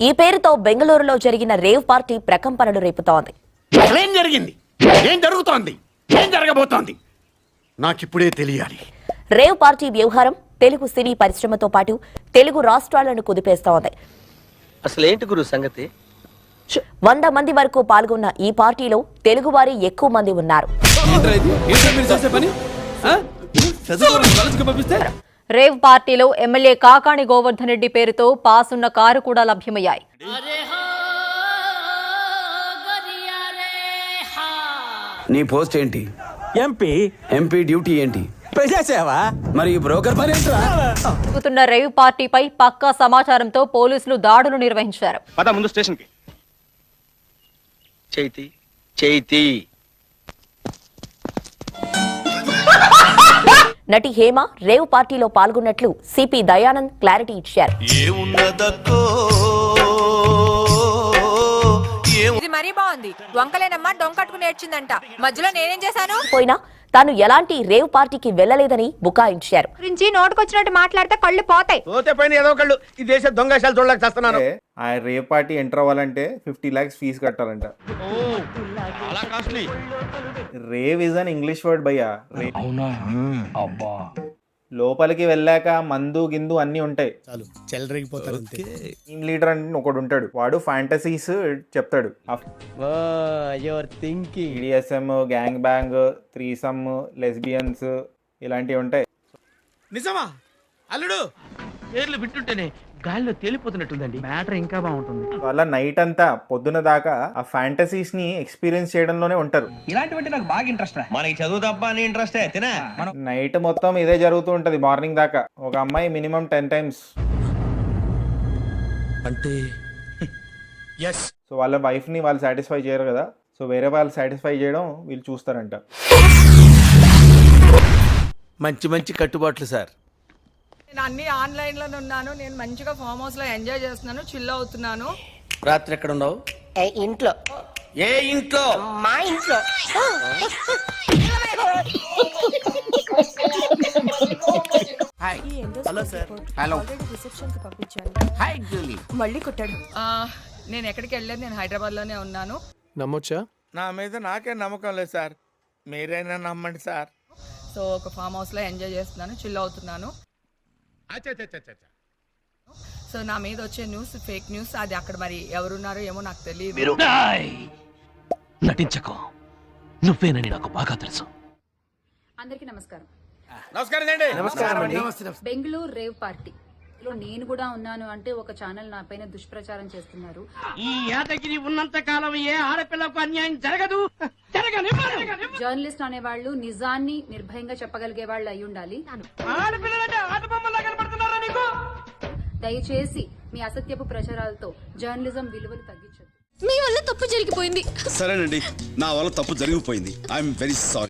ఈ పేరుతో బెంగళూరులో జరిగిన రేవ్ పార్టీ ప్రకంపనలు రేపుతోంది. ఏం జరిగింది, ఏం జరుగుతోంది, ఏం జరగబోతోంది నాకిప్పుడే తెలియాలి. రేవ్ పార్టీ వ్యవహారం తెలుగు సినీ పరిశ్రమతో పాటు తెలుగు రాష్ట్రాలను కుదిపేస్తోంది. అసలేంటి గురు సంగతి? 100 మంది వరకు పాల్గొన్న ఈ పార్టీలో తెలుగువారి ఎక్కువ మంది ఉన్నారు. రేవ్ పార్టీలో ఎమ్మెల్యే కాకాణి గోవర్ధన్ రెడ్డి పేరుతో పాస్ ఉన్న కారు కూడా లభ్యమయ్యాయి. నీ పోస్ట్ ఏంటి? ఎంపీ డ్యూటీ ఏంటి? మరి బ్రోకర్ పని ఏంట్రా? జరుగుతున్న రేవ్ పార్టీపై పక్కా సమాచారంతో పోలీసులు దాడులు నిర్వహించారు. పద ముందు స్టేషన్కి. చైతి నటి హేమ రేవ్ పార్టీలో పాల్గొన్నట్లు సిపి దయానంద్ క్లారిటీ ఇచ్చారు. ఇది మరీ బాగుంది. వంకలేనమ్మా డొంకట్టుకుని నేర్చిందంట. మధ్యలో నేనేం చేశాను? పోయినా తాను ఎలాంటి రేవ్ పార్టీకి వెళ్లలేదని బుకాయించారు. గురించి నోటుకొచ్చినట్టు మాట్లాడితే కళ్ళు పోతాయి. పోతే పైన ఏదో ఒకళ్ళు ఈ దేశ దొంగశాలు చూడలేక చేస్తున్నాను. ఆ రేవ్ పార్టీ ఎంటర్ అవ్వాలంటే 50 lakhs ఫీజు కట్టాలంట. Rave is an English word భయ్యా. లోపలికి వెళ్ళాక మందు గిందు అన్ని ఉంటాయి. టీమ్ లీడర్ అని ఒకడు ఉంటాడు. వాడు ఫ్యాంటసీస్ చెప్తాడు. ఈడిఎస్ఎం, గ్యాంగ్ బ్యాంగ్, త్రీసమ్, లెస్బియన్స్ ఇలాంటివి ఉంటాయి. నిజమా అల్లుడు? పేర్లు వింటుంటేనే గాల్లో తేలిపోతున్నట్టుందండి. మ్యాటర్ ఇంకా బాగుంటుంది. వాళ్ళ నైట్ అంతా పొద్దున దాకా ఆ ఫ్యాంటసీస్ ని ఎక్స్పీరియన్స్ చేయడంలోనే ఉంటారు. ఇలాంటివంటే నాకు బాగా ఇంట్రెస్ట్. మనకి చదువు తప్ప అని ఇంట్రెస్ట్ తినా. నైట్ మొత్తం ఇదే జరుగుతూ ఉంటది మార్నింగ్ దాకా. ఒక అమ్మాయి మినిమం 10 times. అంటే సో వాళ్ళ వైఫ్ ని వాళ్ళు సాటిస్ఫై చేయరు కదా, సో వేరే వాళ్ళు సాటిస్ఫై చేయడం వీళ్ళు చూస్తారంట. మంచి మంచి కట్టుబాట్లు సార్. నేను అన్ని ఆన్లైన్ లోనే ఉన్నాను. నేను మంచిగా ఫామ్ హౌస్ లో ఎంజాయ్ చేస్తున్నాను, చిల్ అవుతున్నాను. రాత్రి ఎక్కడ ఉన్నావు? ఇంట్లో. ఏ ఇంట్లో? మా ఇంట్లో. Hello sir. Hello. Hi Julie. మళ్ళీ కొట్టాడు. నేను ఎక్కడికి వెళ్ళలేదు. నేను హైదరాబాద్ లోనే ఉన్నాను. నమ్మొచ్చా? నా మీద నాకే నమ్మకం లేదు సార్, మీరైనా నమ్మండి సార్. సో ఒక ఫామ్ హౌస్ లో ఎంజాయ్ చేస్తున్నాను, చిల్ అవుతున్నాను. సో నా మీద వచ్చే న్యూస్ ఫేక్ న్యూస్. అది అక్కడ మరి ఎవరున్నారో ఏమో నాకు తెలియదు. నటించకు, నువ్వేనని నాకు బాగా తెలుసు. అందరికీ నమస్కారం. నమస్కారం. బెంగళూరు రేవ్ పార్టీ లో నేను కూడా ఉన్నాను అంటే ఒక ఛానల్ నా పైన దుష్ప్రచారం చేస్తున్నారు. ఈ యాదగిరి ఉన్నంత కాలం ఏ ఆడపిల్లకు అన్యాయం జరగదు. జర్నలిస్ట్ అనేవాళ్ళు నిజాన్ని నిర్భయంగా చెప్పగలిగే వాళ్ళు అయి ఉండాలి. దయచేసి మీ అసత్యపు ప్రచారాలతో జర్నలిజం విలువలు తగ్గించదు. మీ వల్ల తప్పు జరిగిపోయింది. సరేనండి, నా వల్ల తప్పు జరిగిపోయింది. I'm very sorry.